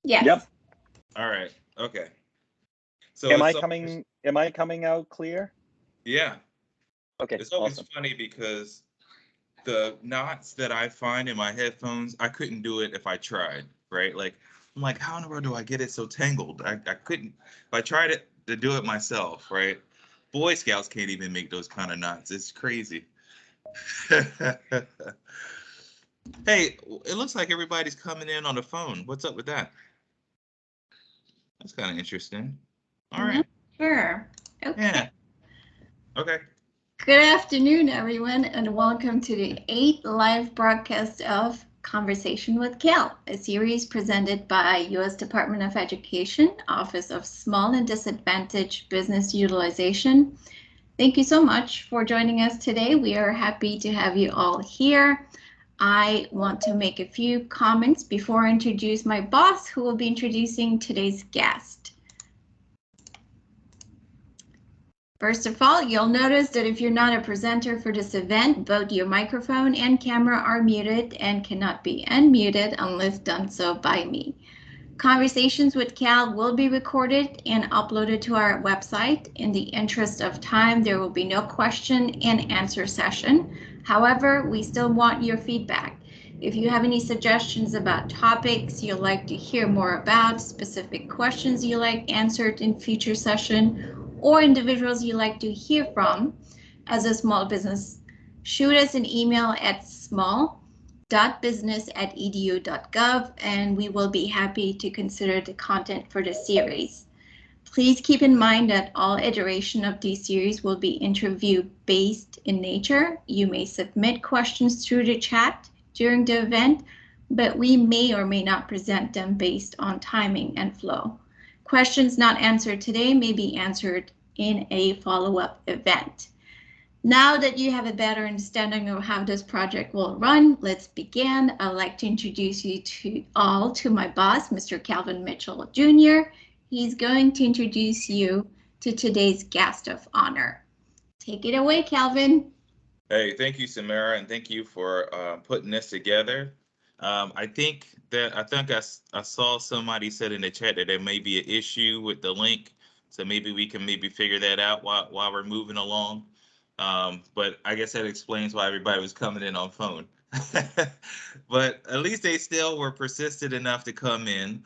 Yes. Yep. All right. Okay. So Am it's I so, coming out clear? yeah, Okay, it's always awesome. funny because the knots that I find in my headphones, I couldn't do it if I tried, right? Like, I'm like, how in the world do I get it so tangled? I couldn't, if I tried it to do it myself, right? Boy Scouts can't even make those kind of knots. It's crazy. Hey, it looks like everybody's coming in on the phone. What's up with that? That's kind of interesting. All right. Sure. Okay. Yeah. Okay. Good afternoon, everyone, and welcome to the 8th live broadcast of Conversation with Cal, a series presented by U.S. Department of Education, Office of Small and Disadvantaged Business Utilization. Thank you so much for joining us today. We are happy to have you all here. I want to make a few comments before I introduce my boss, who will be introducing today's guest. First of all, you'll notice that if you're not a presenter for this event, both your microphone and camera are muted and cannot be unmuted unless done so by me. Conversations with Cal will be recorded and uploaded to our website. In the interest of time, there will be no question and answer session. However, we still want your feedback. If you have any suggestions about topics you'd like to hear more about, specific questions you'd like answered in future session, or individuals you'd like to hear from as a small business, shoot us an email at small.business@edu.gov, and we will be happy to consider the content for the series. Please keep in mind that all iteration of these series will be interview-based in nature. You may submit questions through the chat during the event, but we may or may not present them based on timing and flow. Questions not answered today may be answered in a follow-up event. Now that you have a better understanding of how this project will run, let's begin. I'd like to introduce you to my boss, Mr. Calvin Mitchell Jr. He's going to introduce you to today's guest of honor. Take it away, Calvin. Hey, thank you, Samara, and thank you for putting this together. I think I saw somebody said in the chat that there may be an issue with the link, so maybe we can figure that out while we're moving along. But I guess that explains why everybody was coming in on phone. But at least they still were persistent enough to come in.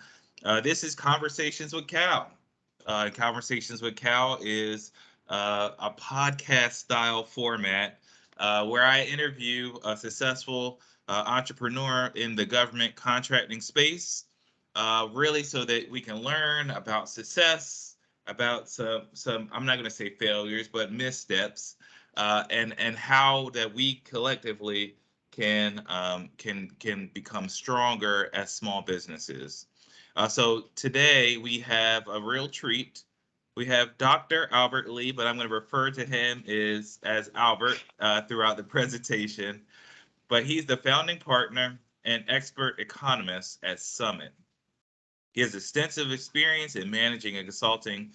This is Conversations with Cal. Conversations with Cal is a podcast style format where I interview a successful entrepreneur in the government contracting space, really so that we can learn about success, about some I'm not going to say failures, but missteps, and how that we collectively can become stronger as small businesses. So today we have a real treat. We have Dr. Albert Lee, but I'm going to refer to him as Albert throughout the presentation. But he's the founding partner and expert economist at Summit. He has extensive experience in managing and consulting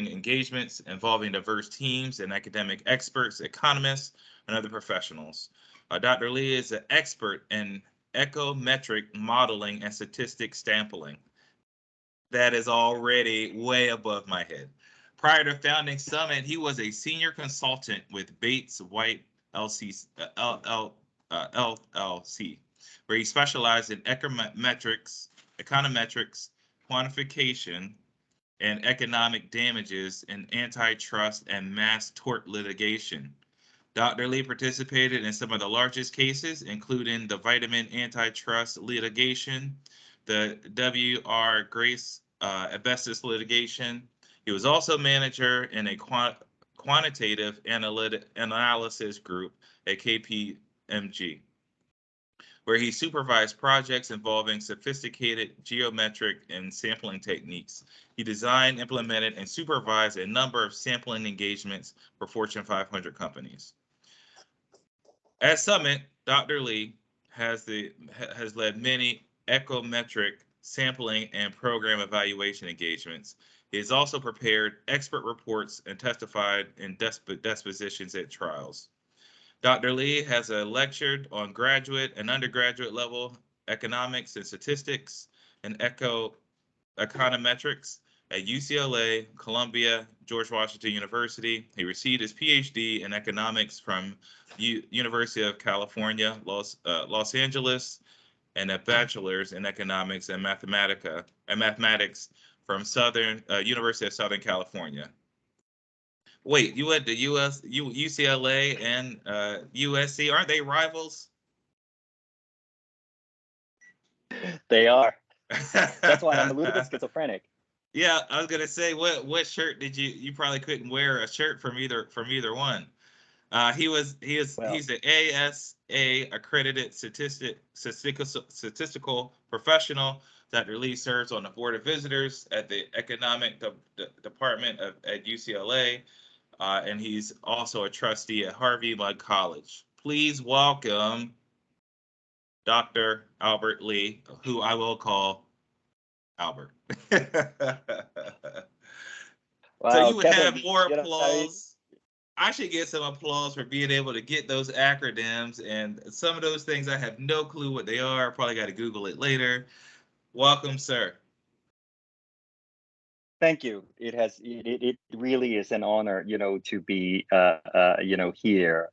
engagements involving diverse teams and academic experts, economists, and other professionals. Dr. Lee is an expert in econometric modeling and statistics sampling. That is already way above my head. Prior to founding Summit, he was a senior consultant with Bates White LLC, where he specialized in econometrics, quantification, and economic damages in antitrust and mass tort litigation. Dr. Lee participated in some of the largest cases, including the vitamin antitrust litigation, the W.R. Grace asbestos litigation. He was also manager in a quantitative analysis group at KPMG, where he supervised projects involving sophisticated geometric and sampling techniques. He designed, implemented, and supervised a number of sampling engagements for Fortune 500 companies. At Summit, Dr. Lee has led many econometric sampling and program evaluation engagements. He has also prepared expert reports and testified in depositions at trials. Dr. Lee has lectured on graduate and undergraduate level economics and statistics, in econometrics at UCLA, Columbia, George Washington University. He received his PhD in economics from University of California, Los Angeles, and a bachelor's in economics and mathematics from University of Southern California. Wait, you went to UCLA and USC? Aren't they rivals? They are. That's why I'm a little bit schizophrenic. Yeah, I was gonna say, what shirt did you probably couldn't wear a shirt from either one. He's the ASA accredited statistical professional. Dr. Lee serves on the board of visitors at the economic department at UCLA, and he's also a trustee at Harvey Mudd College. Please welcome Dr. Albert Lee, who I will call Albert. Wow, So you would Kevin, have more applause. I should get some applause for being able to get those acronyms, and some of those things I have no clue what they are. Probably got to Google it later. Welcome, sir. Thank you. It really is an honor, to be here.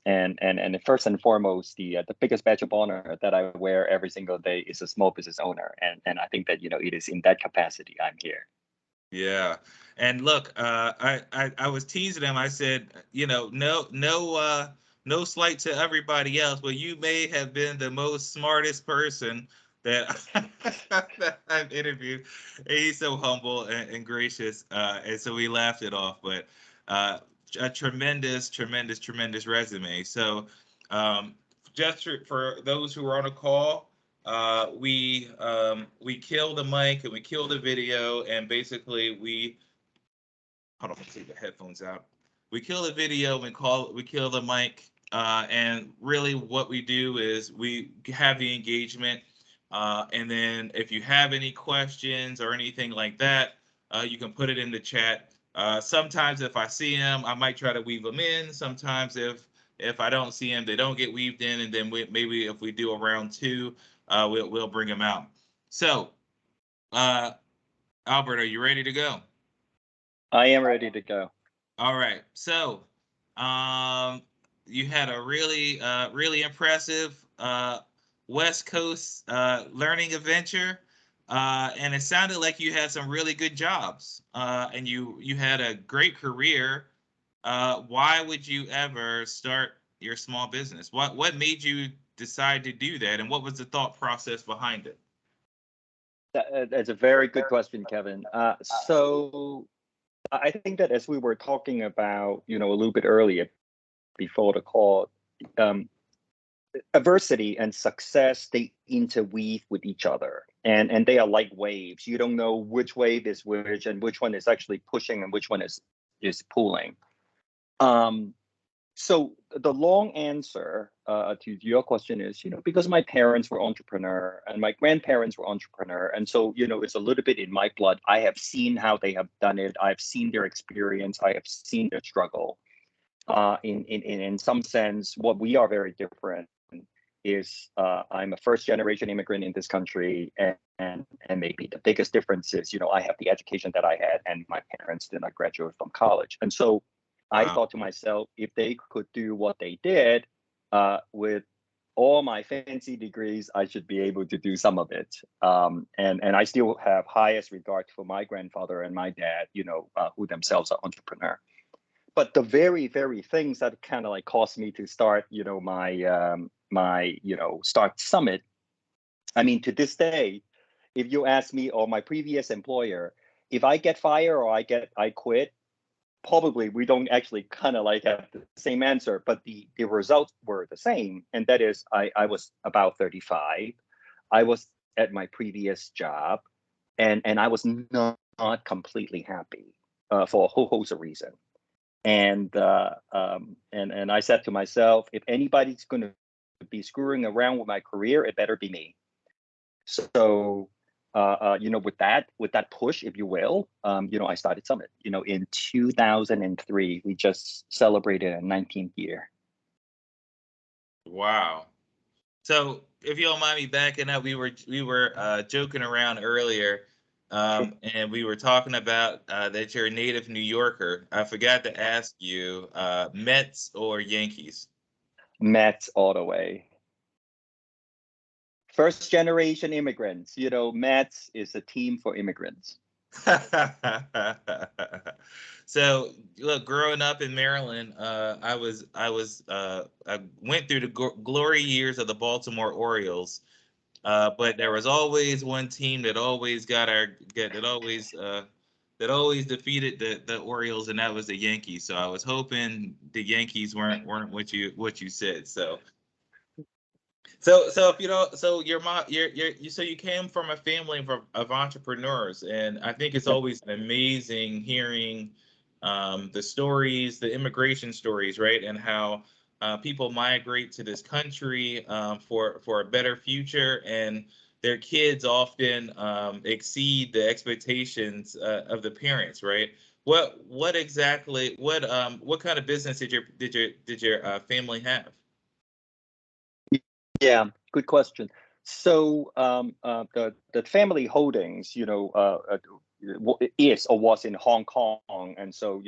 And first and foremost, the biggest badge of honor that I wear every single day is a small business owner, and I think that it is in that capacity I'm here. Yeah, and look, I was teasing him. I said, no slight to everybody else, but you may have been the most smartest person that, that I've interviewed. And he's so humble and gracious, and so we laughed it off. But a tremendous resume. So, just for those who are on a call, we kill the mic and we kill the video, and basically hold on, let's take the headphones out. We kill the video, we kill the mic, and really what we do is we have the engagement, and then if you have any questions or anything like that, you can put it in the chat. Sometimes if I see them, I might try to weave them in. Sometimes if I don't see them, they don't get weaved in, and then maybe if we do a round two, we'll bring them out. So, Albert, are you ready to go? I am ready to go. All right. So, you had a really impressive West Coast learning adventure, and it sounded like you had some really good jobs, and you had a great career. Why would you ever start your small business? What made you decide to do that, and what was the thought process behind it? That's a very good question, Kevin. So I think that as we were talking about, a little bit earlier before the call, adversity and success, they interweave with each other, and they are like waves. You don't know which wave is which and which one is actually pushing and which one is pulling. So the long answer to your question is, because my parents were entrepreneur and my grandparents were entrepreneur, and so it's a little bit in my blood. I have seen how they have done it. I've seen their experience. I have seen their struggle. In some sense, what we are very different is I'm a first generation immigrant in this country, and maybe the biggest difference is I have the education that I had, and my parents did not graduate from college, and so. I thought to myself, if they could do what they did with all my fancy degrees, I should be able to do some of it. And I still have highest regard for my grandfather and my dad, who themselves are entrepreneurs. But the very, very things that kind of like caused me to start, my Start Summit. I mean, to this day, if you ask me or my previous employer, if I get fired or I quit, probably we don't actually kind of like have the same answer, but the results were the same. And that is, I was about 35. I was at my previous job, and I was not completely happy for a whole host of reasons. And I said to myself, if anybody's going to be screwing around with my career, it better be me. So with that push, if you will, I started Summit. In 2003, we just celebrated a 19th year. Wow. So if you don't mind me backing up, we were joking around earlier, Sure. and we were talking about that you're a native New Yorker. I forgot to ask you, Mets or Yankees? Mets all the way. First generation immigrants. Mets is a team for immigrants. So look, growing up in Maryland, I went through the glory years of the Baltimore Orioles, but there was always one team that always that always defeated the Orioles, and that was the Yankees. So I was hoping the Yankees weren't what you said. So if you know, so your mom, so you came from a family of entrepreneurs, and I think it's Yeah. always amazing hearing the stories, the immigration stories, right, and how people migrate to this country for a better future, and their kids often exceed the expectations of the parents, right? What exactly what kind of business did your family have? Yeah, good question. So the family holdings, is or was in Hong Kong, and so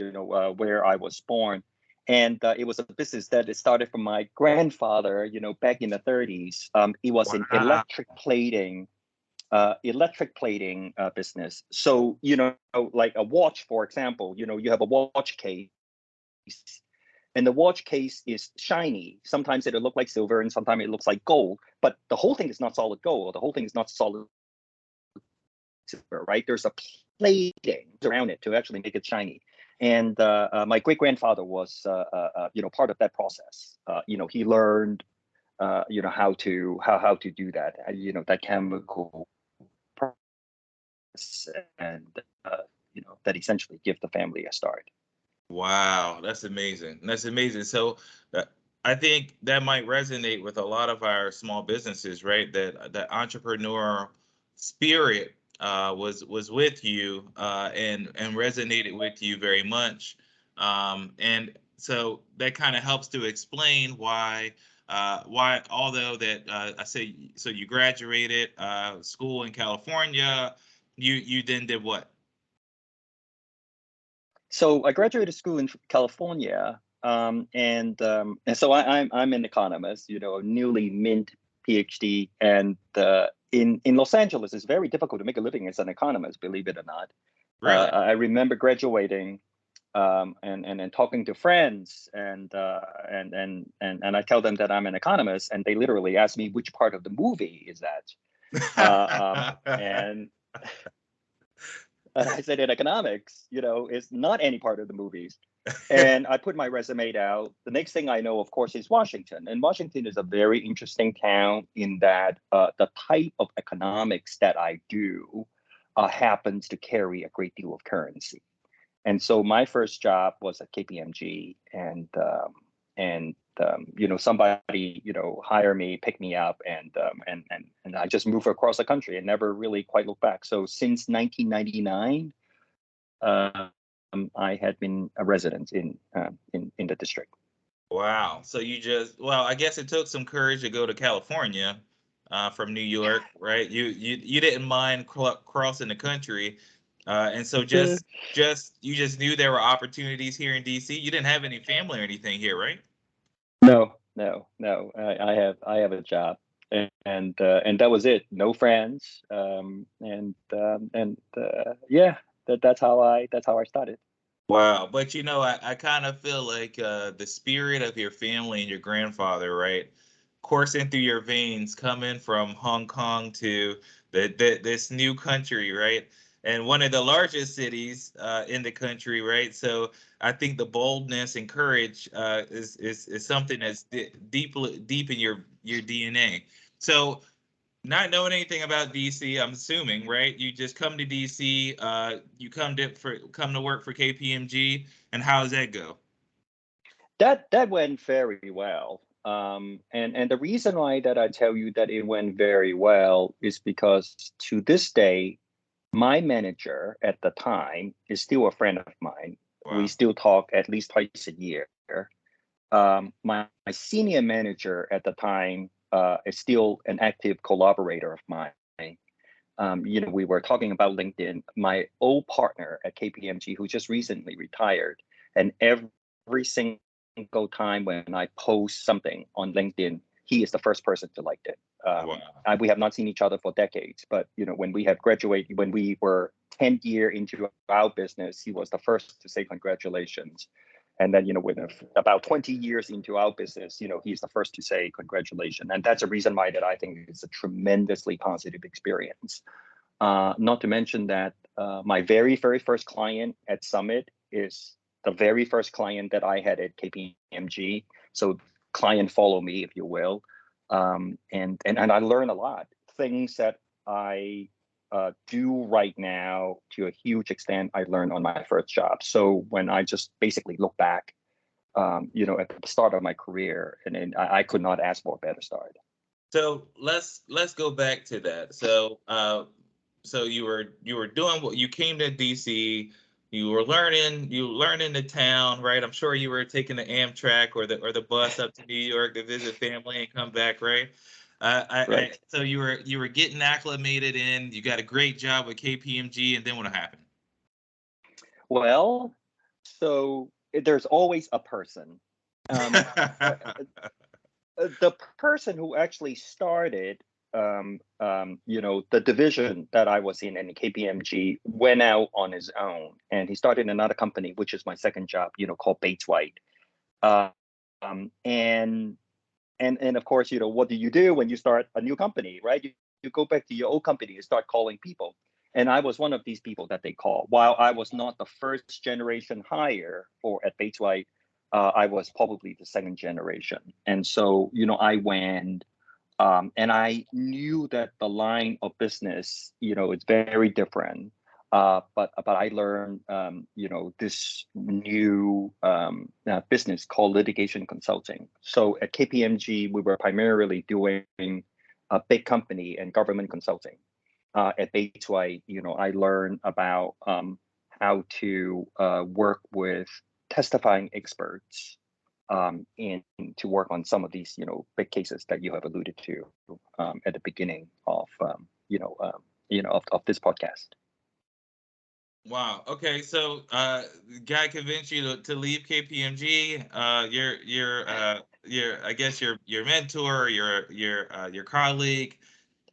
where I was born, and it was a business that it started from my grandfather, back in the 30s. It was an Wow. electric plating business. So like a watch, for example, you have a watch case, and the watch case is shiny. Sometimes it'll look like silver, and sometimes it looks like gold. But the whole thing is not solid gold, or the whole thing is not solid silver, right? There's a plating around it to actually make it shiny. And my great grandfather was, part of that process. He learned, how to do that. That chemical process, and that essentially give the family a start. Wow, that's amazing. That's amazing. So uh, I think that might resonate with a lot of our small businesses, right? That entrepreneur spirit was with you and resonated with you very much. And so that kind of helps to explain why although that I say so you graduated school in California, you then did what? So I graduated school in California, and so I'm an economist, a newly mint PhD, and in Los Angeles, it's very difficult to make a living as an economist, believe it or not. Really? I remember graduating, and talking to friends, and I tell them that I'm an economist, and they literally ask me which part of the movie is that, and and I said in economics, is not any part of the movies. And I put my resume out. The next thing I know, of course, is Washington. And Washington is a very interesting town in that the type of economics that I do happens to carry a great deal of currency. And so my first job was at KPMG, and somebody hire me, pick me up, and I just moved across the country and never really quite looked back. So since 1999, I had been a resident in the district. Wow. So well, I guess it took some courage to go to California from New York, right? You didn't mind crossing the country, and so you just knew there were opportunities here in DC. You didn't have any family or anything here, right? No, no, no. I have a job, and that was it. No friends, and yeah, that's how I started. Wow. But I kind of feel like the spirit of your family and your grandfather, right, coursing through your veins, coming from Hong Kong to this new country, right? And one of the largest cities in the country, right? So I think the boldness and courage is something that's deep in your DNA. So not knowing anything about DC, I'm assuming, right? You just come to DC, you come to work for KPMG, and how does that go? That went very well. And the reason why that I tell you that it went very well is because to this day, my manager at the time is still a friend of mine. We Wow. still talk at least twice a year. My senior manager at the time is still an active collaborator of mine. We were talking about LinkedIn. My old partner at KPMG, who just recently retired, and every single time when I post something on LinkedIn, he is the first person to like it. Wow. We have not seen each other for decades, but when we have graduated, when we were 10 years into our business, he was the first to say congratulations. And then, when about 20 years into our business, he's the first to say congratulations. And that's a reason why that I think it's a tremendously positive experience. Not to mention that my very, very first client at Summit is the very first client that I had at KPMG. So client follow me, if you will. And I learn a lot. Things that I do right now, to a huge extent, I learned on my first job. So when I just basically look back, at the start of my career, and I could not ask for a better start. So let's go back to that. So you were doing what you came to DC. You were learning the town, right? I'm sure you were taking the Amtrak or the bus up to New York to visit family and come back, right? Right. So you were getting acclimated in. You got a great job with KPMG, and then what happened? Well, so there's always a person. The person who actually started, the division that I was in KPMG went out on his own, and he started another company, which is my second job, called Bates White. And of course, what do you do when you start a new company, right? You go back to your old company and start calling people. And I was one of these people that they call. While I was not the first generation hire at Bates White, I was probably the second generation. And so, I went, and I knew that the line of business, it's very different. But I learned, this new business called litigation consulting. So at KPMG, we were primarily doing a big company and government consulting. At Bates White, I learned about how to work with testifying experts and to work on some of these, big cases that you have alluded to at the beginning of, of this podcast. Wow. Okay. So, guy convinced you to leave KPMG. I guess your mentor, your colleague,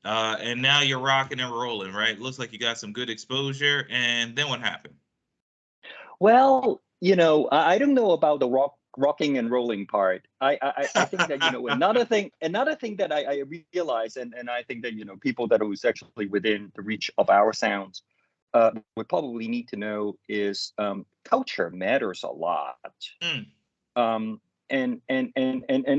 and now you're rocking and rolling, right? Looks like you got some good exposure. And then what happened? Well, I don't know about the rocking and rolling part. I think that another thing that I realized, and I think that people that was actually within the reach of our sounds would probably need to know is culture matters a lot. And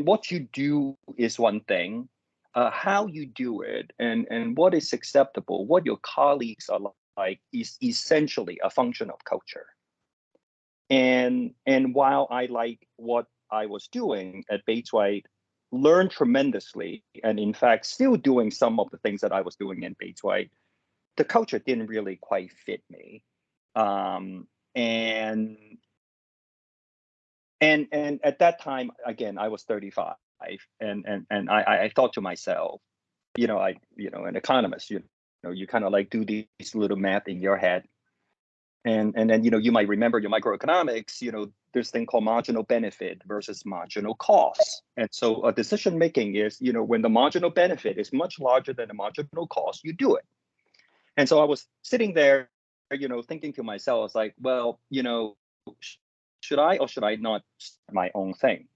what you do is one thing. How you do it and what is acceptable, what your colleagues are like, is essentially a function of culture. And while I like what I was doing at Bates White, learned tremendously, and in fact still doing some of the things that I was doing in Bates White, the culture didn't really quite fit me. And at that time, again, I was 35, and I thought to myself, an economist, you kind of like do these little math in your head. And then, you might remember your microeconomics, this thing called marginal benefit versus marginal cost. And so a decision making is, when the marginal benefit is much larger than the marginal cost, you do it. And so I was sitting there, thinking to myself, I was like, well, should I or should I not start my own thing?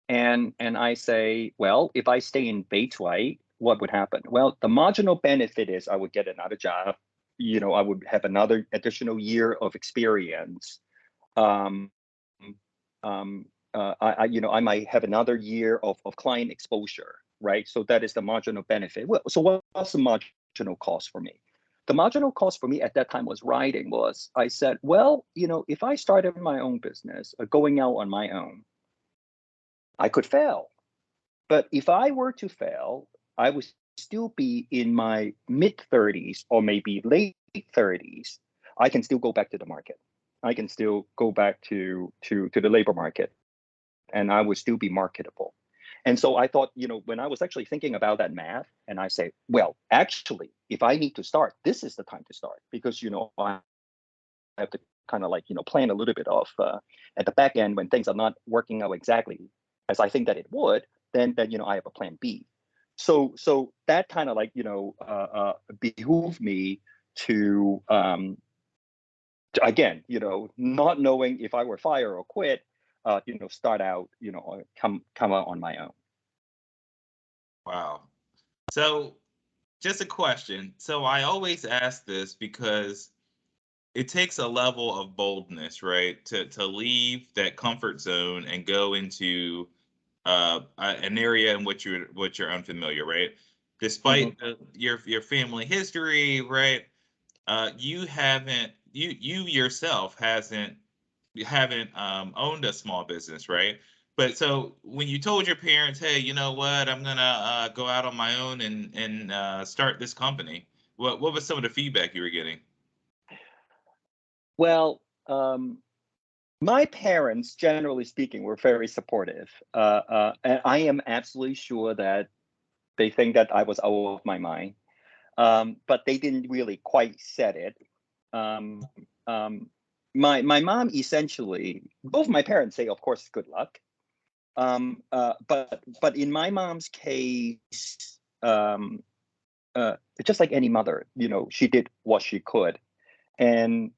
And I say, well, if I stay in Bates White, what would happen? Well, the marginal benefit is I would get another job. I would have another additional year of experience. I might have another year of client exposure, right? So that is the marginal benefit. Well, so what's the marginal cost for me? The marginal cost for me at that time was I said, well, if I started my own business, going out on my own, I could fail. But if I were to fail, I would still be in my mid 30s or maybe late 30s. I can still go back to the market. I can still go back to the labor market, and I would still be marketable. And so I thought, when I was actually thinking about that math, and I say, well, actually, if I need to start, this is the time to start, because, I have to kind of like, plan a little bit of at the back end when things are not working out exactly as I think that it would, then I have a plan B. So that kind of like, behooved me to, again, not knowing if I were fire or quit, start out, or come out on my own. Wow. So just a question. So I always ask this because it takes a level of boldness, right, to leave that comfort zone and go into an area in which you're unfamiliar, right? Despite your family history, right? You yourself haven't owned a small business, right? But so when you told your parents, hey, you know what, I'm gonna go out on my own and start this company, what was some of the feedback you were getting? Well, my parents, generally speaking, were very supportive, and I am absolutely sure that they think that I was out of my mind, but they didn't really quite said it. My mom, essentially, both my parents say, of course, good luck. But in my mom's case, just like any mother, she did what she could, and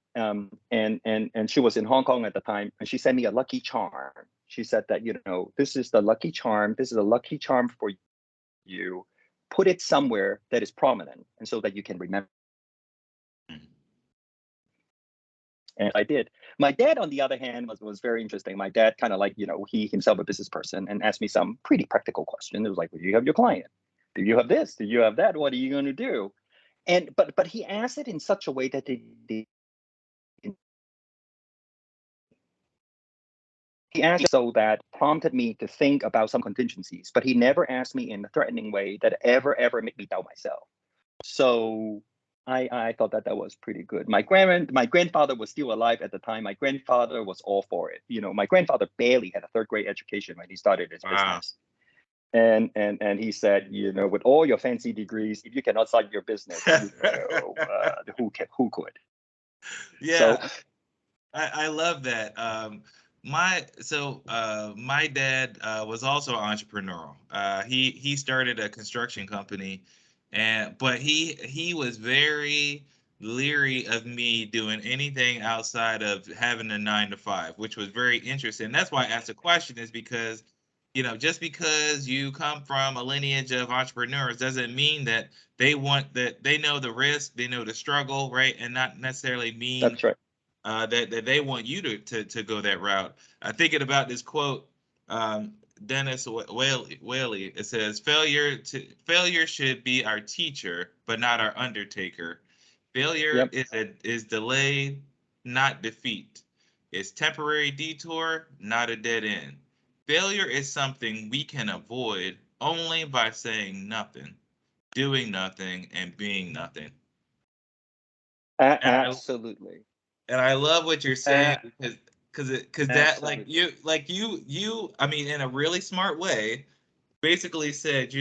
she was in Hong Kong at the time, and she sent me a lucky charm. She said that, this is the lucky charm. This is a lucky charm for you. Put it somewhere that is prominent, and so that you can remember. And I did. My dad, on the other hand, was very interesting. My dad kind of like, he himself a business person, and asked me some pretty practical questions. It was like, well, do you have your client? Do you have this? Do you have that? What are you going to do? And but he asked it in such a way that he asked so that prompted me to think about some contingencies, but he never asked me in a threatening way that ever made me doubt myself. So I thought that was pretty good. My grandfather was still alive at the time. My grandfather was all for it. My grandfather barely had a third grade education when he started his business. And he said, with all your fancy degrees, if you cannot start your business, who could? Yeah, so, I love that. My dad was also entrepreneurial. He started a construction company, but he was very leery of me doing anything outside of having a 9 to 5, which was very interesting. That's why I asked the question, is because just because you come from a lineage of entrepreneurs doesn't mean that they know the risk, they know the struggle, right, and not necessarily mean that's right. That they want you to go that route. I'm thinking about this quote, Dennis Whaley. It says, failure should be our teacher, but not our undertaker. Failure is delay, not defeat. It's temporary detour, not a dead end. Failure is something we can avoid only by saying nothing, doing nothing, and being nothing. Absolutely. And I love what you're saying, because that, like you I mean, in a really smart way, basically said,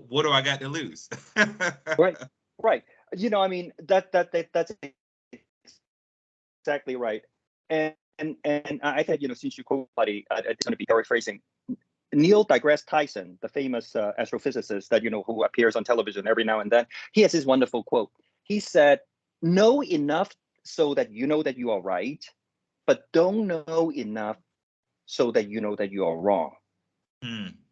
what do I got to lose? Right. I mean, that's exactly right. And I said, since you quote buddy, it's going to be paraphrasing. Neil deGrasse Tyson, the famous astrophysicist that who appears on television every now and then, he has this wonderful quote. He said, "Know enough so that you know that you are right, but don't know enough so that you know that you are wrong."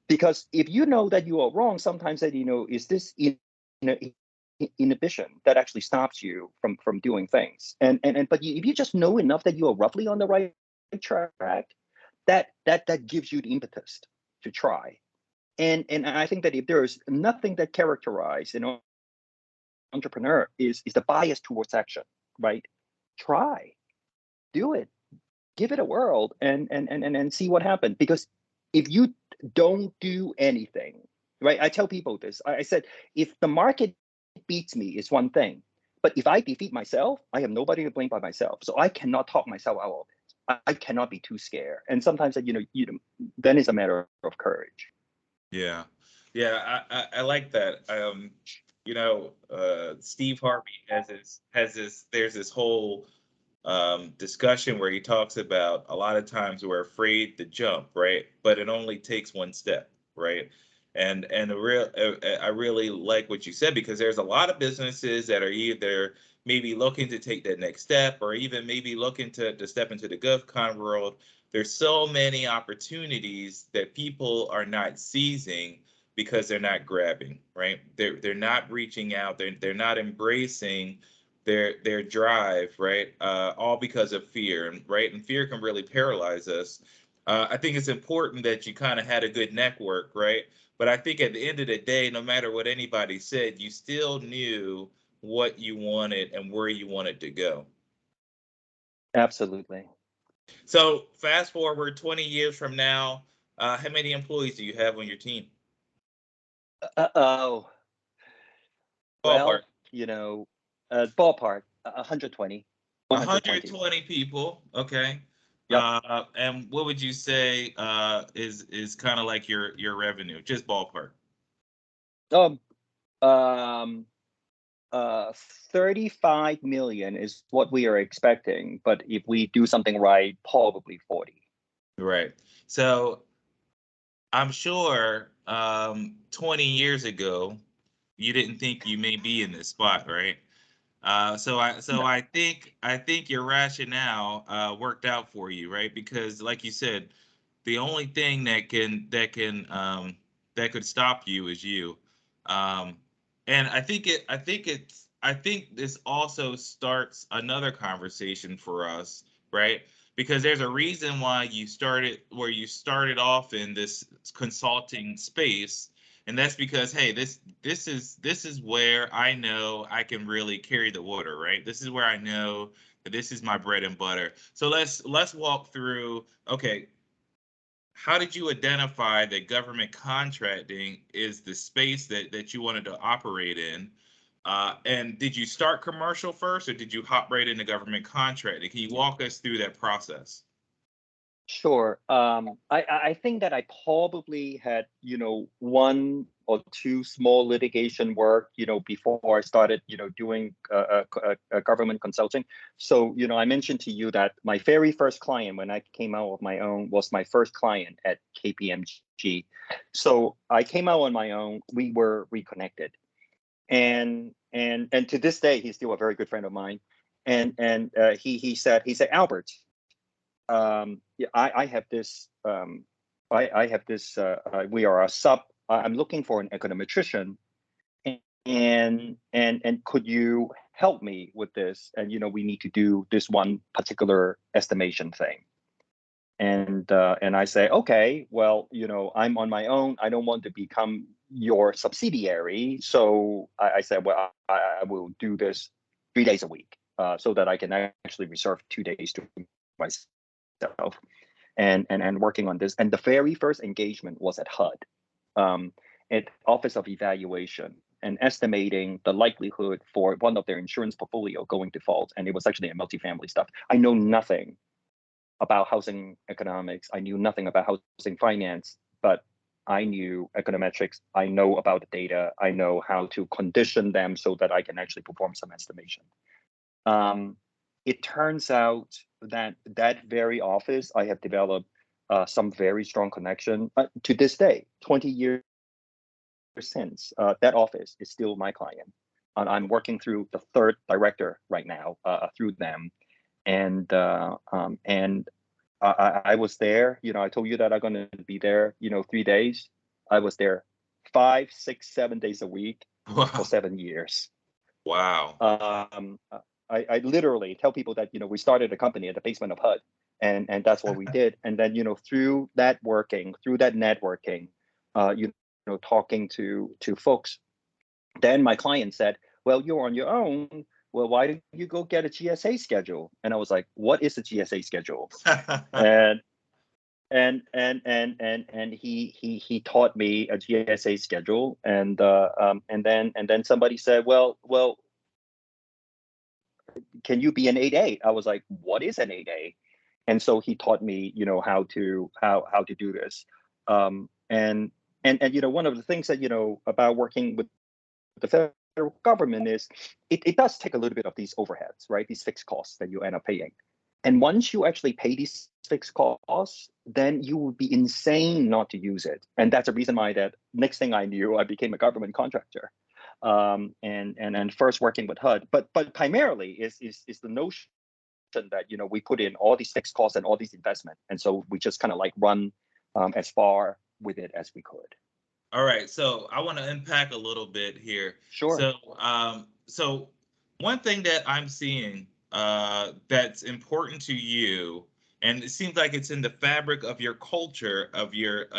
Because if you know that you are wrong, sometimes that is this inhibition that actually stops you from doing things. But if you just know enough that you are roughly on the right track, that gives you the impetus to try. And I think that if there is nothing that characterizes an entrepreneur is the bias towards action, right? Try, do it, give it a whirl, and see what happens. Because if you don't do anything, right? I tell people this. I said, if the market beats me, it's one thing. But if I defeat myself, I have nobody to blame but myself. So I cannot talk myself out of it. I cannot be too scared. And sometimes, then it's a matter of courage. Yeah, yeah, I like that. Steve Harvey has this. There's this whole discussion where he talks about a lot of times we're afraid to jump, right? But it only takes one step, right? And I really like what you said, because there's a lot of businesses that are either maybe looking to take that next step, or even maybe looking to step into the GovCon world. There's so many opportunities that people are not seizing because they're not grabbing, right? They're not reaching out. They're not embracing their drive, right? All because of fear, right? And fear can really paralyze us. I think it's important that you kind of had a good network, right? But I think at the end of the day, no matter what anybody said, you still knew what you wanted and where you wanted to go. Absolutely. So fast forward 20 years from now, how many employees do you have on your team? Oh, Ballpark. well, ballpark, 120. 120 people. Okay. Yep. And what would you say is kind of like your revenue, just ballpark? Um, um, 35 million is what we are expecting, but if we do something right, probably 40. Right. So I'm sure 20 years ago, you didn't think you may be in this spot, right? I think your rationale worked out for you, right? Because like you said, the only thing that could stop you is you. Um, and I think this also starts another conversation for us, right? Because there's a reason why you started off in this consulting space, and that's because, hey, this is where I know I can really carry the water, right? This is where I know that this is my bread and butter. So let's walk through. Okay, how did you identify that government contracting is the space that you wanted to operate in? And did you start commercial first, or did you hop right into government contracting? Can you walk us through that process? Sure. I think that I probably had, one or two small litigation work, before I started, doing government consulting. So, I mentioned to you that my very first client when I came out of my own was my first client at KPMG. So I came out on my own. We were reconnected, and to this day, he's still a very good friend of mine. And he said, Albert, yeah, I have this. I have this. We are a sub. I'm looking for an econometrician, and could you help me with this? And we need to do this one particular estimation thing. And I say, okay, well, I'm on my own. I don't want to become your subsidiary. So I said, well, I will do this 3 days a week, so that I can actually reserve 2 days to myself. And working on this. And the very first engagement was at HUD, at Office of Evaluation, and estimating the likelihood for one of their insurance portfolio going default. And it was actually a multifamily stuff. I know nothing about housing economics. I knew nothing about housing finance, but I knew econometrics. I know about the data. I know how to condition them so that I can actually perform some estimation. It turns out that very office, I have developed some very strong connection to this day. 20 years since, that office is still my client, and I'm working through the third director right now through them. And I was there. I told you that I'm going to be there. 3 days. I was there 5, 6, 7 days a week Wow. for 7 years. Wow. I literally tell people that we started a company at the basement of HUD, and that's what we did. And then through that networking, talking to folks, then my client said, "Well, you're on your own. Well, why don't you go get a GSA schedule?" And I was like, "What is a GSA schedule?" and and he taught me a GSA schedule, and then somebody said, well, can you be an 8A? I was like, what is an 8A? And so he taught me, how to do this. And And one of the things that about working with the federal government is it does take a little bit of these overheads, right? These fixed costs that you end up paying. And once you actually pay these fixed costs, then you would be insane not to use it. And that's the reason why that next thing I knew, I became a government contractor. And first working with HUD, but primarily is the notion that we put in all these fixed costs and all these investment, and so we just kind of like run as far with it as we could. All right, so I want to unpack a little bit here. Sure. So one thing that I'm seeing that's important to you, and it seems like it's in the fabric of your culture, of your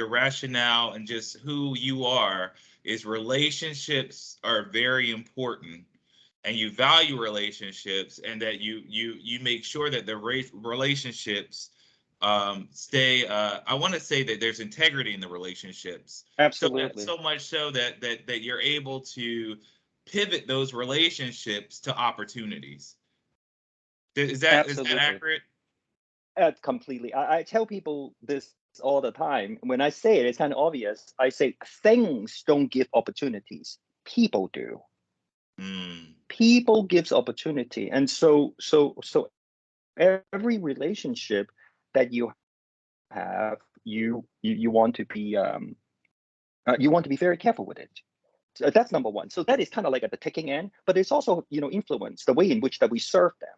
rationale, and just who you are, is relationships are very important, and you value relationships, and that you make sure that the relationships stay. I want to say that there's integrity in the relationships. Absolutely. So much so that you're able to pivot those relationships to opportunities. Is that accurate? Completely. I tell people this all the time. When I say it, it's kind of obvious. I say things don't give opportunities. People do. People gives opportunity. And so every relationship that you have, you want to be very careful with it. So that's number one. So that is kind of like at the ticking end, but it's also influence the way in which that we serve them.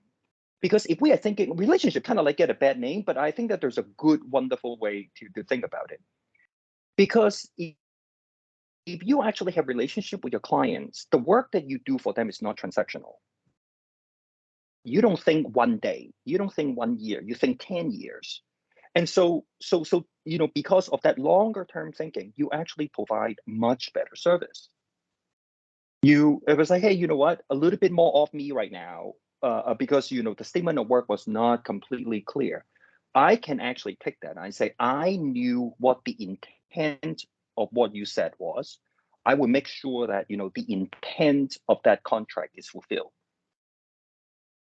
Because if we are thinking relationship kind of like get a bad name, but I think that there's a good, wonderful way to think about it. Because if you actually have relationship with your clients, the work that you do for them is not transactional. You don't think one day, you don't think 1 year, you think 10 years. And so because of that longer term thinking, you actually provide much better service. It was like, hey, you know what? A little bit more of me right now, because the statement of work was not completely clear. I can actually pick that. I say I knew what the intent of what you said was. I will make sure that the intent of that contract is fulfilled.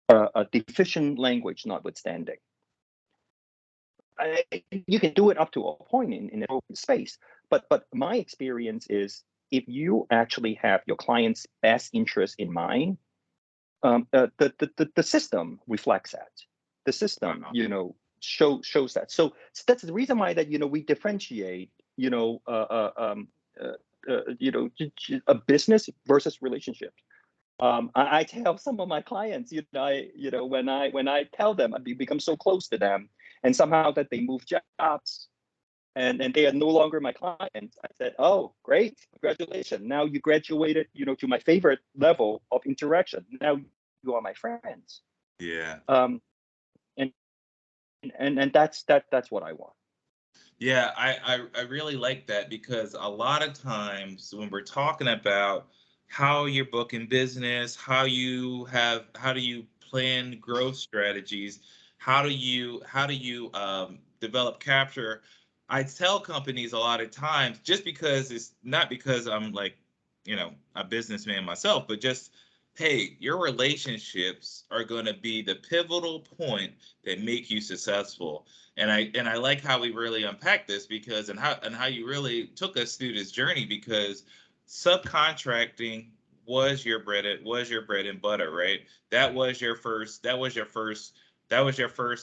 A deficient language notwithstanding. You can do it up to a point in an open space, but my experience is if you actually have your client's best interest in mind, the system reflects that. The system, shows that. So that's the reason why that we differentiate, a business versus relationship. I tell some of my clients, when I tell them I become so close to them, and somehow that they move jobs, and they are no longer my clients. I said, "Oh, great, congratulations! Now you graduated, to my favorite level of interaction. Now you are my friends." Yeah. And that's what I want. Yeah, I really like that, because a lot of times when we're talking about how you're booking business, how do you plan growth strategies, how do you develop capture, I tell companies a lot of times, just because it's not because I'm like, a businessman myself, but just, hey, your relationships are going to be the pivotal point that make you successful. And I like how we really unpack this, because and how you really took us through this journey, because subcontracting was your bread and butter, right? That was your first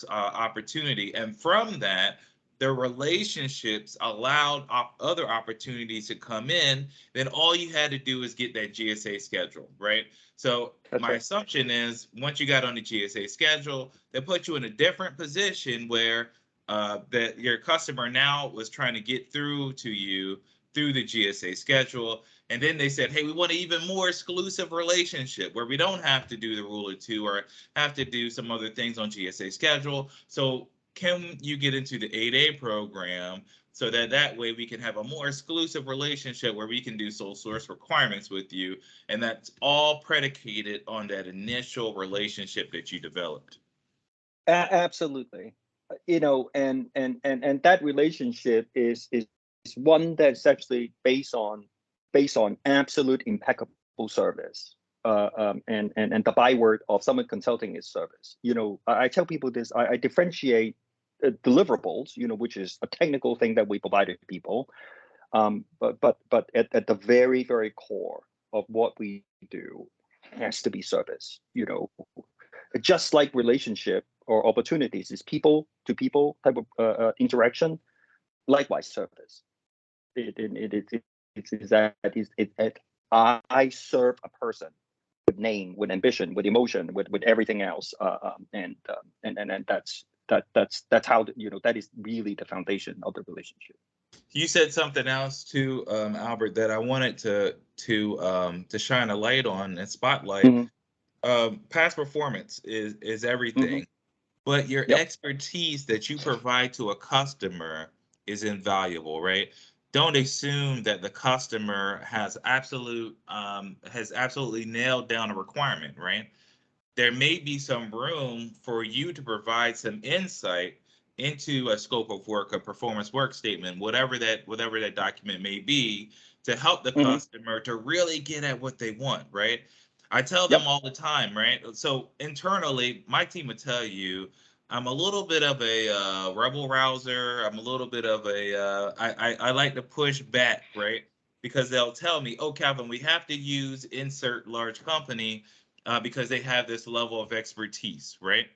opportunity, and from that, the relationships allowed other opportunities to come in. Then all you had to do is get that GSA schedule, right? So my assumption is once you got on the GSA schedule, they put you in a different position where that your customer now was trying to get through to you through the GSA schedule. And then they said, hey, we want an even more exclusive relationship where we don't have to do the rule of two or have to do some other things on GSA schedule. So can you get into the 8A program so that way we can have a more exclusive relationship where we can do sole source requirements with you? And that's all predicated on that initial relationship that you developed. Absolutely. And that relationship is one that's actually based on absolute impeccable service. And the byword of Summit Consulting is service. I tell people this. I differentiate deliverables, which is a technical thing that we provide to people, But at the very, very core of what we do has to be service. Just like relationship or opportunities is people to people type of interaction. Likewise, service. I serve a person with name, with ambition, with emotion, with everything else, and that's how that is really the foundation of the relationship. You said something else too, Albert, that I wanted to shine a light on and spotlight. Mm-hmm. Past performance is everything, but your Yep. expertise that you provide to a customer is invaluable, right? Don't assume that the customer has absolutely nailed down a requirement, right? There may be some room for you to provide some insight into a scope of work, a performance work statement, whatever that document may be, to help the customer to really get at what they want, right? I tell them all the time, right? So internally, my team would tell you, I'm a little bit of a rebel rouser. I'm a little bit of a I like to push back, right? Because they'll tell me, oh, Calvin, we have to use insert large company because they have this level of expertise, right?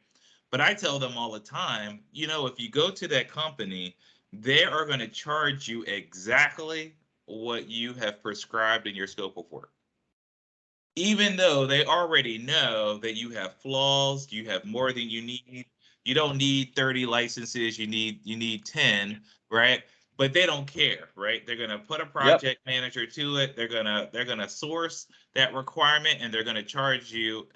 But I tell them all the time, if you go to that company, they are going to charge you exactly what you have prescribed in your scope of work. Even though they already know that you have flaws, you have more than you need. You don't need 30 licenses, you need 10, right? But they don't care, right? They're gonna put a project manager to it. They're gonna source that requirement, and they're gonna charge you,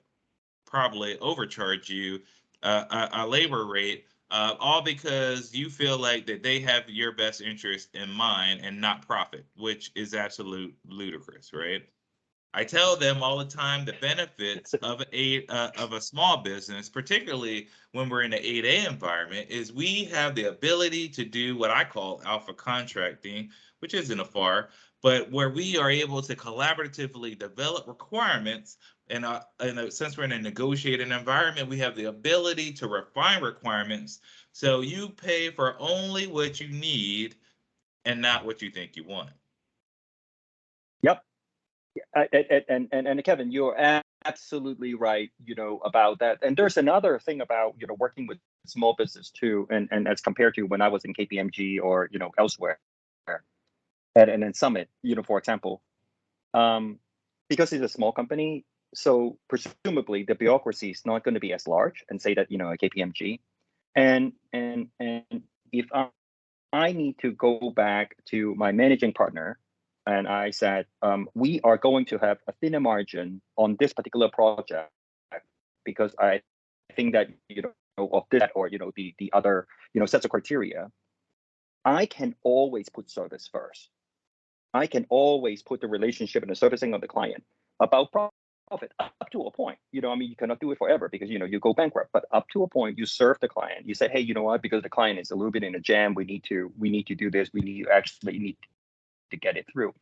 probably overcharge you a labor rate, all because you feel like that they have your best interest in mind and not profit, which is absolute ludicrous, right? I tell them all the time the benefits of a small business, particularly when we're in the 8A environment, is we have the ability to do what I call alpha contracting, which isn't a FAR, but where we are able to collaboratively develop requirements. And since we're in a negotiated environment, we have the ability to refine requirements. So you pay for only what you need and not what you think you want. Yep. And Kevin, you're absolutely right, about that. And there's another thing about, working with small business too, and as compared to when I was in KPMG or, elsewhere, and then Summit, for example, because it's a small company, so presumably the bureaucracy is not going to be as large, and say that, a KPMG, and if I need to go back to my managing partner, and I said, we are going to have a thinner margin on this particular project because I think that, of this or, the other, sets of criteria. I can always put service first. I can always put the relationship and the servicing of the client about profit up to a point. You cannot do it forever because, you go bankrupt, but up to a point, you serve the client. You say, hey, you know what, because the client is a little bit in a jam, we need to do this. We need to get it through.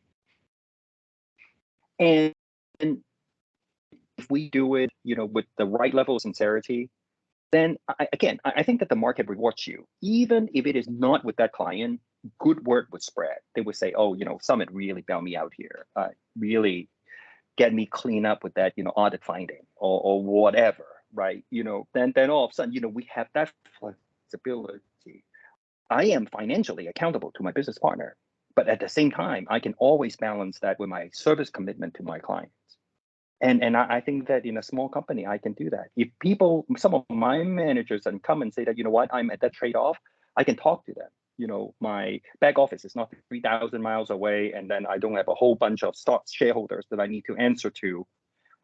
And if we do it, with the right level of sincerity, then I think that the market rewards you. Even if it is not with that client, good word would spread. They would say, oh, Summit really bailed me out here. Really get me clean up with that, audit finding or whatever, right? Then all of a sudden, we have that flexibility. I am financially accountable to my business partner, but at the same time, I can always balance that with my service commitment to my clients. And I think that in a small company, I can do that. If some of my managers come and say that, you know what, I'm at that trade-off, I can talk to them. My back office is not 3,000 miles away, and then I don't have a whole bunch of shareholders that I need to answer to.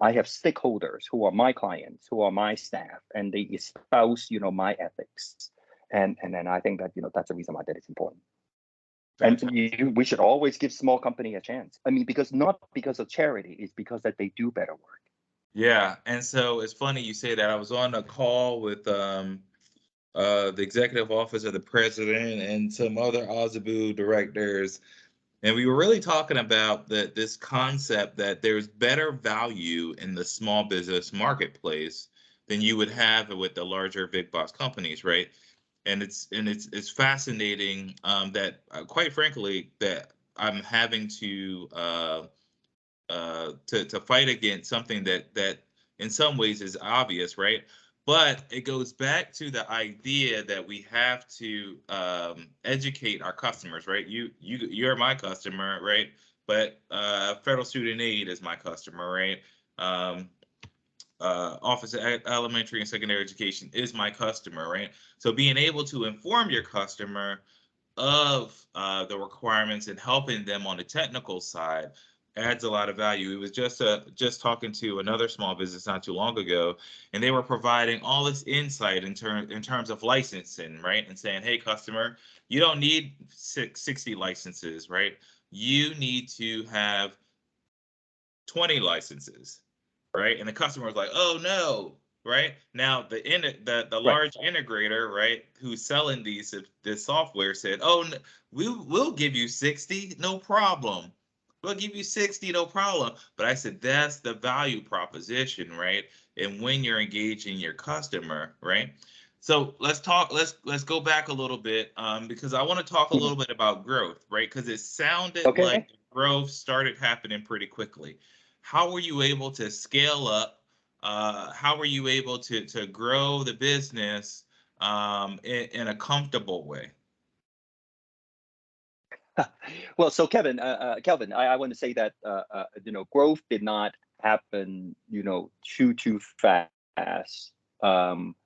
I have stakeholders who are my clients, who are my staff, and they espouse, my ethics. And then I think that, that's the reason why that is important. Fantastic. And we should always give small company a chance. Not because of charity, it's because that they do better work. Yeah, and so it's funny you say that. I was on a call with the executive office of the president and some other OSDBU directors, and we were really talking about this concept that there's better value in the small business marketplace than you would have with the larger big box companies, right? And it's fascinating that quite frankly that I'm having to fight against something that in some ways is obvious, right? But it goes back to the idea that we have to educate our customers, right? You're my customer, right? But federal student aid is my customer, right? Office of Elementary and Secondary Education is my customer, right? So being able to inform your customer of the requirements and helping them on the technical side adds a lot of value. It was just talking to another small business not too long ago, and they were providing all this insight in terms of licensing, right? And saying, hey, customer, you don't need 60 licenses, right? You need to have 20 licenses, right? And the customer was like, oh no, right? Now the Right. large integrator, right, who's selling this software said, oh, we'll give you 60, no problem. We'll give you 60, no problem. But I said, that's the value proposition, right? And when you're engaging your customer, right? So let's go back a little bit, because I want to talk a Mhm. little bit about growth, right? Because it sounded like Okay. growth started happening pretty quickly. How were you able to scale up? How were you able to grow the business in a comfortable way? Well, so Kelvin, I want to say that growth did not happen, too fast. Um,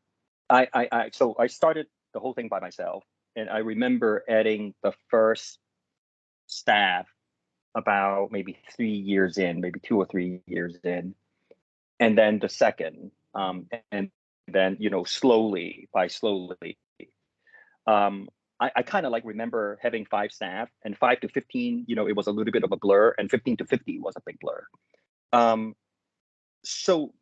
so I started the whole thing by myself, and I remember adding the first staff about maybe 3 years in, maybe 2 or 3 years in, and then the second, and then slowly. Um, I kind of like remember having 5 staff, and 5 to 15, it was a little bit of a blur, and 15 to 50 was a big blur. So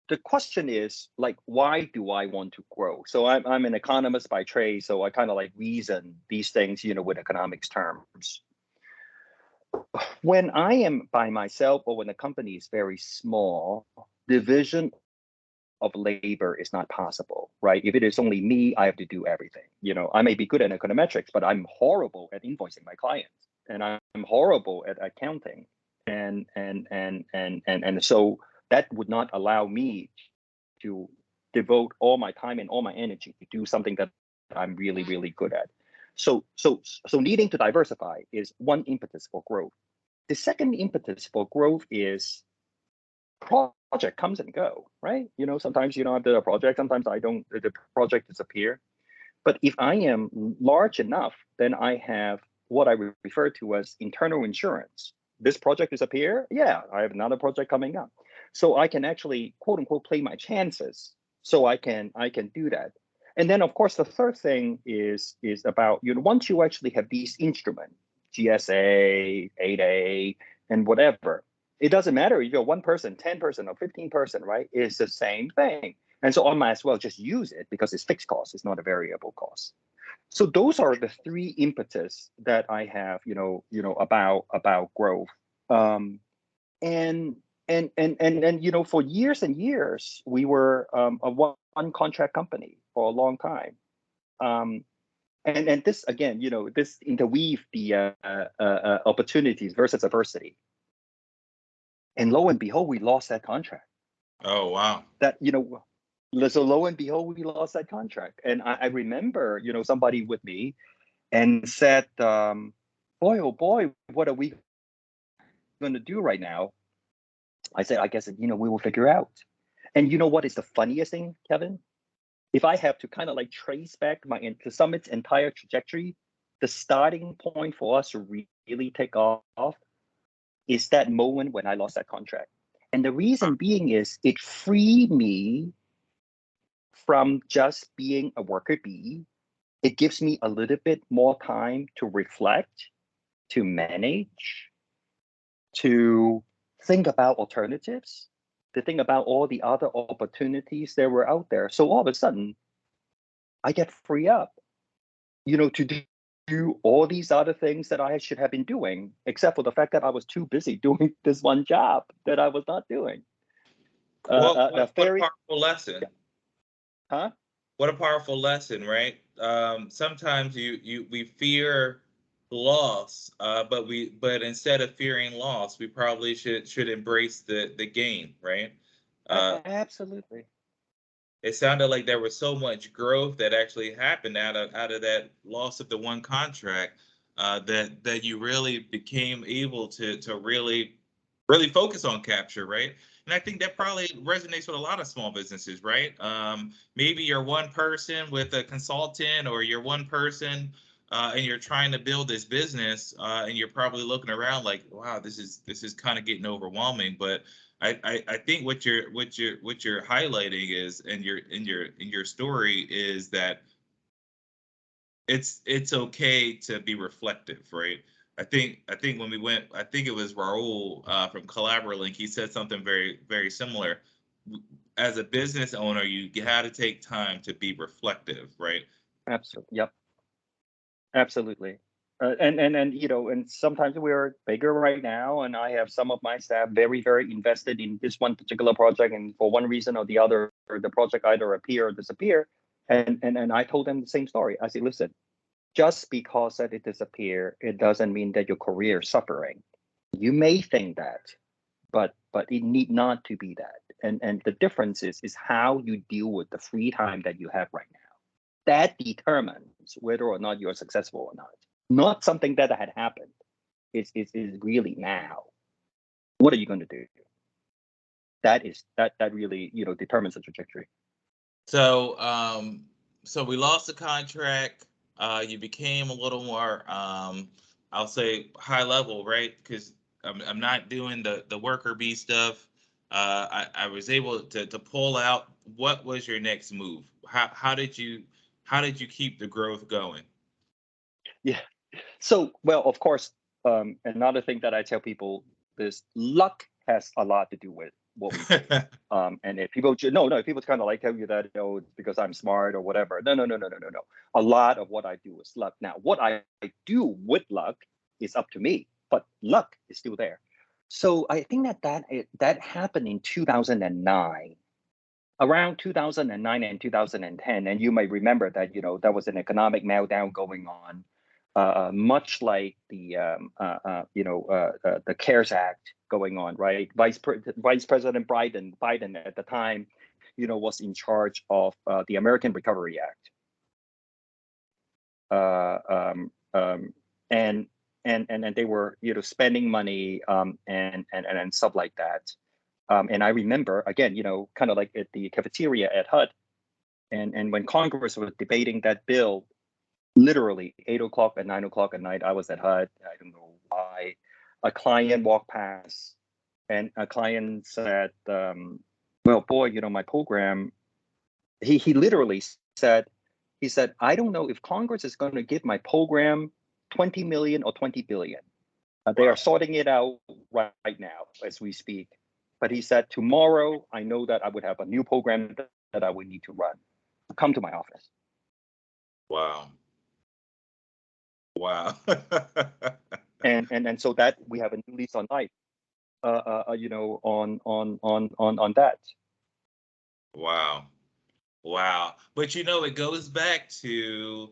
the question is, like, why do I want to grow? So I'm an economist by trade, so I kind of like reason these things, with economics terms. When I am by myself or when the company is very small, division of labor is not possible, right? If it is only me, I have to do everything. I may be good at econometrics, but I'm horrible at invoicing my clients, and I'm horrible at accounting, and so that would not allow me to devote all my time and all my energy to do something that I'm really, really good at. So needing to diversify is one impetus for growth. The second impetus for growth is project comes and go, right? Sometimes I do a project, sometimes I don't, the project disappear. But if I am large enough, then I have what I refer to as internal insurance. This project disappear, yeah, I have another project coming up. So I can actually, quote unquote, play my chances. So I can do that. And then of course the third thing is about, once you actually have these instruments, GSA, 8A, and whatever, it doesn't matter if you're 1 person, 10 person, or 15 person, right? It's the same thing. And so I might as well just use it because it's fixed cost, it's not a variable cost. So those are the three impetus that I have, about growth. And for years and years, we were a one contract company for a long time. And this again, this interweave the opportunities versus adversity. And lo and behold, we lost that contract. Oh, wow. So lo and behold, we lost that contract. And I remember, somebody with me and said, boy, oh boy, what are we going to do right now? I said, I guess, we will figure out. And you know what is the funniest thing, Kevin? If I have to kind of like trace back to Summit's entire trajectory, the starting point for us to really take off is that moment when I lost that contract. And the reason being is it freed me from just being a worker bee. It gives me a little bit more time to reflect, to manage, to think about alternatives, to think about all the other opportunities that were out there. So all of a sudden, I get free up, to do all these other things that I should have been doing, except for the fact that I was too busy doing this one job that I was not doing. What a powerful lesson. Huh? What a powerful lesson, right? Sometimes we fear loss, but instead of fearing loss, we probably should embrace the gain, right? Absolutely. It sounded like there was so much growth that actually happened out of that loss of the one contract, that you really became able to really focus on capture, right? And I think that probably resonates with a lot of small businesses, right? Maybe you're one person with a consultant, or you're one person, and you're trying to build this business, and you're probably looking around like, wow, this is kind of getting overwhelming. But I think what you're highlighting is, in your story, is that it's okay to be reflective, right? I think when we went, I think it was Raul, from CollaboraLink. He said something very, very similar. As a business owner, you got to take time to be reflective, right? Absolutely. Yep. Absolutely. And and sometimes we're bigger right now, and I have some of my staff very, very invested in this one particular project, and for one reason or the other, the project either appear or disappear. And I told them the same story. I said, listen, just because that it disappear, it doesn't mean that your career is suffering. You may think that, but it need not to be that. And the difference is how you deal with the free time that you have right now. That determines whether or not you're successful or not something that had happened. It's really now. What are you going to do? That really determines the trajectory. So we lost the contract. You became a little more, I'll say, high level, right? Because I'm not doing the worker bee stuff. I was able to pull out. What was your next move? How did you keep the growth going? Yeah. So, well, of course, another thing that I tell people is luck has a lot to do with what we do. And if people if people kind of like tell you that, it's because I'm smart or whatever. No. A lot of what I do is luck. Now, what I do with luck is up to me, but luck is still there. So I think that happened in 2009, around 2009 and 2010, and you might remember that there was an economic meltdown going on, much like the CARES Act going on, right? Vice President Biden at the time, was in charge of the American Recovery Act, and they were spending money, and stuff like that. And I remember, again, kind of like at the cafeteria at HUD, and when Congress was debating that bill, literally 8 o'clock and 9 o'clock at night, I was at HUD. I don't know why. A client walked past, and a client said, well, boy, my program, he literally said, I don't know if Congress is going to give my program 20 million or 20 billion. They are sorting it out right now as we speak. But he said, tomorrow, I know that I would have a new program that I would need to run. Come to my office. Wow. and so that we have a new lease on life, on that. Wow. But it goes back to,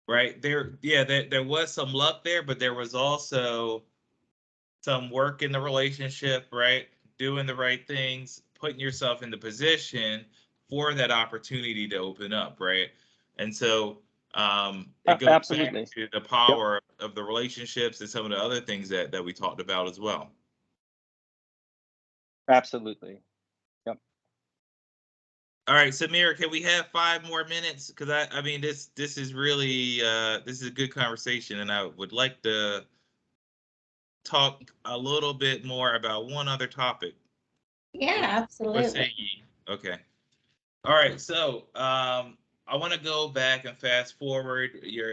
right there. Yeah, there was some luck there, but there was also some work in the relationship, right? Doing the right things, putting yourself in the position for that opportunity to open up, right? And so it goes Absolutely. back to the Yep. power of the relationships and some of the other things that we talked about as well. Absolutely. Yep. All right, Samir, can we have 5 more minutes? Because I mean, this is really this is a good conversation, and I would like to talk a little bit more about one other topic. Yeah, What say absolutely. ye? Okay. All right. So I want to go back and fast forward. You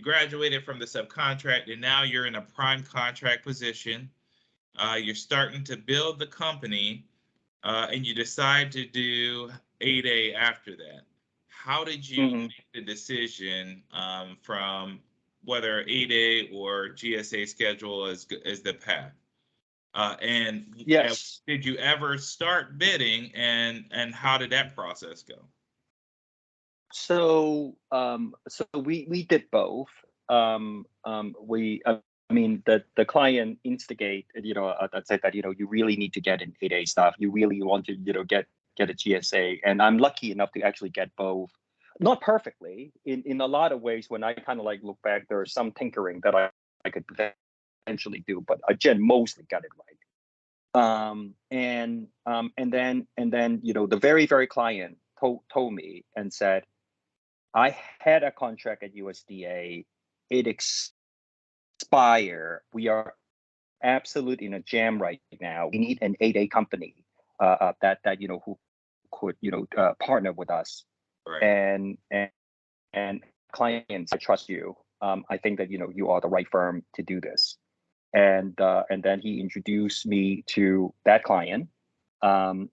graduated from the subcontract, and now you're in a prime contract position. You're starting to build the company, and you decide to do 8A after that. How did you make the decision from whether 8A or GSA schedule is the path? And Yes. did you ever start bidding, and how did that process go? So we did both. I mean, the client instigate, that said that, you really need to get an 8A stuff. You really want to, get a GSA. And I'm lucky enough to actually get both. Not perfectly. In a lot of ways, when I kind of like look back, there's some tinkering that I could potentially do, but I mostly got it right. And then, the very client told me and said, I had a contract at USDA. It expired. We are absolute in a jam right now. We need an 8A company that who could partner with us. Right. And clients, I trust you. I think that you are the right firm to do this. And then he introduced me to that client. Again,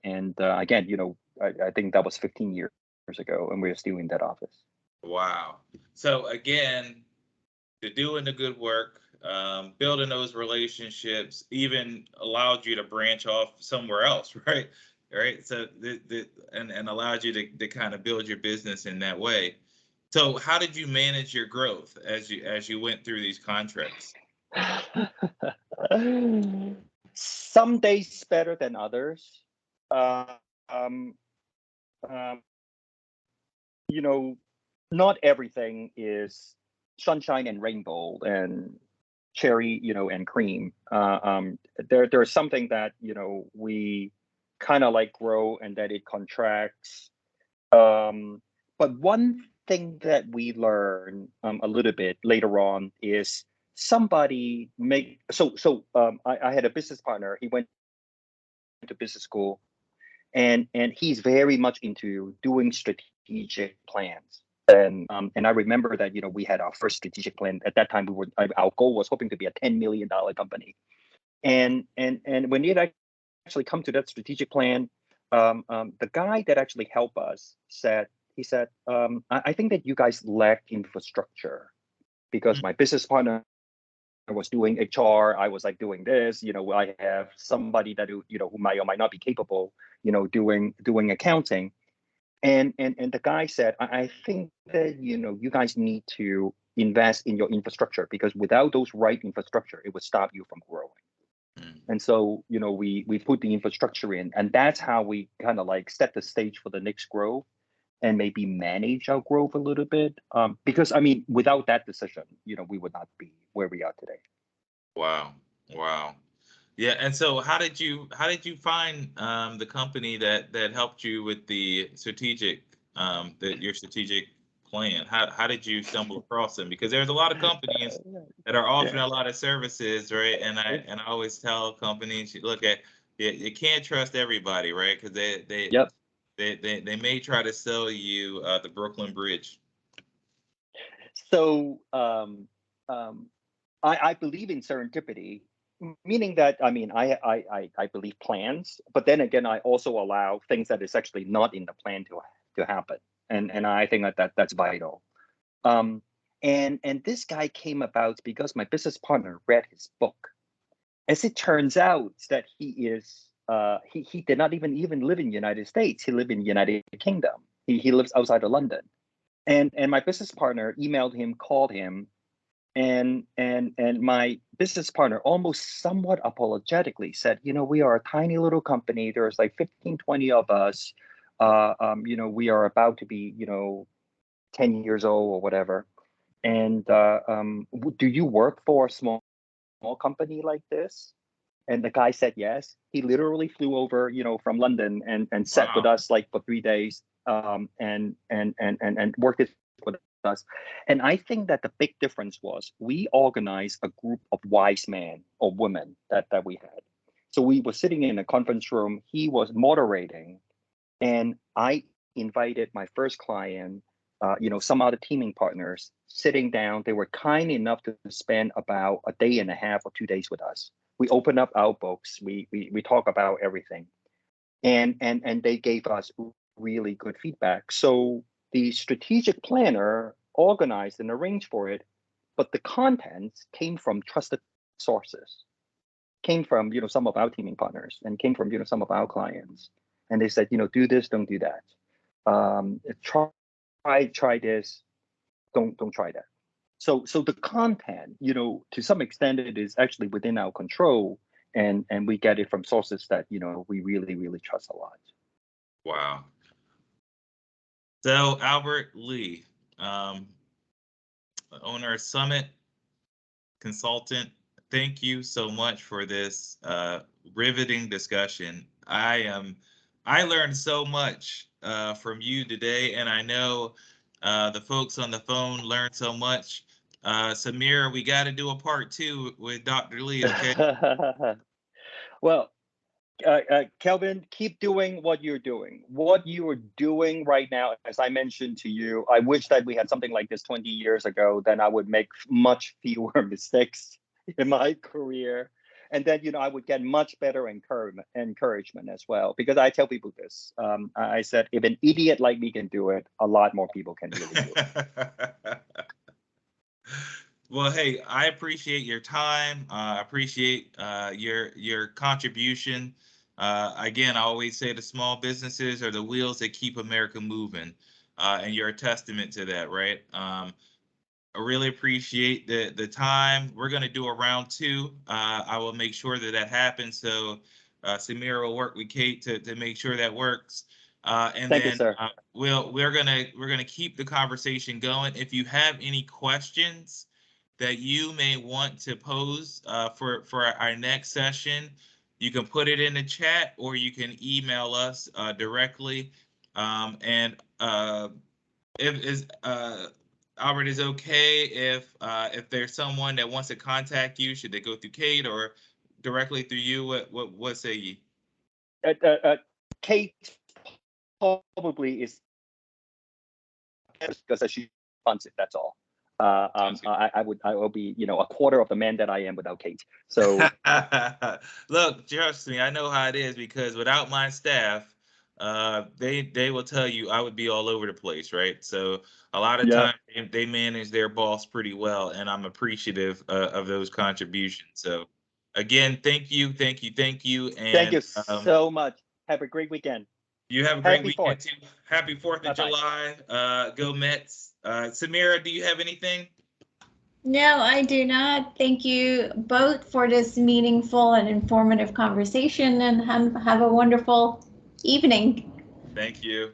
I think that was 15 years ago, and we're still in that office. Wow. So again, doing the good work, building those relationships, even allowed you to branch off somewhere else, right? Right. So and allowed you to kind of build your business in that way. So how did you manage your growth as you went through these contracts? Some days better than others. Um, um, not everything is sunshine and rainbow and cherry, and cream. There's something that we kind of like grow and that it contracts. But one thing that we learn a little bit later on is somebody make I had a business partner. He went to business school, and he's very much into doing strategic plans. And I remember that we had our first strategic plan at that time. Our goal was hoping to be a $10 million company, and when it actually come to that strategic plan, the guy that actually helped us said, I think that you guys lack infrastructure, because my business partner was doing HR, I was like doing this. I have somebody that who might or might not be capable, doing accounting. And the guy said, I think that you guys need to invest in your infrastructure, because without those right infrastructure, it would stop you from growing. And so we put the infrastructure in, and that's how we kind of like set the stage for the next growth and maybe manage our growth a little bit. Because I mean, without that decision, we would not be where we are today. Wow. Yeah, and so how did you find the company that helped you with the strategic your strategic plan? How did you stumble across them? Because there's a lot of companies that are offering a lot of services, right? And I always tell companies, you look at you can't trust everybody, right? Because they may try to sell you the Brooklyn Bridge. So I believe in serendipity, meaning that I believe plans, but then again, I also allow things that is actually not in the plan to happen, and I think that's vital. And this guy came about because my business partner read his book. As it turns out, that he did not even live in the United States. He lived in the United Kingdom. He lives outside of London, and my business partner emailed him, called him. And my business partner almost somewhat apologetically said, we are a tiny little company. There's like 15, 20 of us. We are about to be, 10 years old or whatever. And do you work for a small company like this? And the guy said yes. He literally flew over, from London and sat with us like for 3 days, and worked it with us. And I think that the big difference was we organized a group of wise men or women that we had. So we were sitting in a conference room. He was moderating, and I invited my first client, some other teaming partners sitting down. They were kind enough to spend about a day and a half or 2 days with us. We opened up our books. We talk about everything, and they gave us really good feedback. So the strategic planner organized and arranged for it, but the contents came from trusted sources, came from some of our teaming partners, and came from some of our clients. And they said, do this, don't do that. try this, don't try that. So the content, you know, to some extent it is actually within our control, and we get it from sources that, you know, we really trust a lot. Wow. So Albert Lee, owner of Summit Consultant, thank you so much for this riveting discussion. I learned so much from you today, and I know the folks on the phone learned so much. Samira, we got to do a part 2 with Dr. Lee, okay? Well, Kelvin, keep doing what you're doing. What you are doing right now, as I mentioned to you, I wish that we had something like this 20 years ago. Then I would make much fewer mistakes in my career. And then, you know, I would get much better encouragement as well. Because I tell people this. I said, if an idiot like me can do it, a lot more people can really do it. Well, hey, I appreciate your time. I appreciate your contribution. Again, I always say the small businesses are the wheels that keep America moving, and you're a testament to that, right? I really appreciate the time. We're going to do a round 2. I will make sure that happens. So Samira will work with Kate to make sure that works. And Thank then you, sir. we're gonna keep the conversation going. If you have any questions that you may want to pose for our next session, you can put it in the chat or you can email us directly. And if Albert is okay if there's someone that wants to contact you, should they go through Kate or directly through you? What say ye? Kate probably is because she funds it. That's all. I will be, you know, a quarter of the man that I am without Kate. So look, trust me, I know how it is because without my staff, they will tell you I would be all over the place, right? So a lot of times they manage their boss pretty well, and I'm appreciative of those contributions. So again, thank you. And thank you so much. Have a great weekend. You have a great weekend 4th. too. Happy 4th of July. Go Mets. Samira, do you have anything? No, I do not. Thank you both for this meaningful and informative conversation, and have a wonderful evening. Thank you.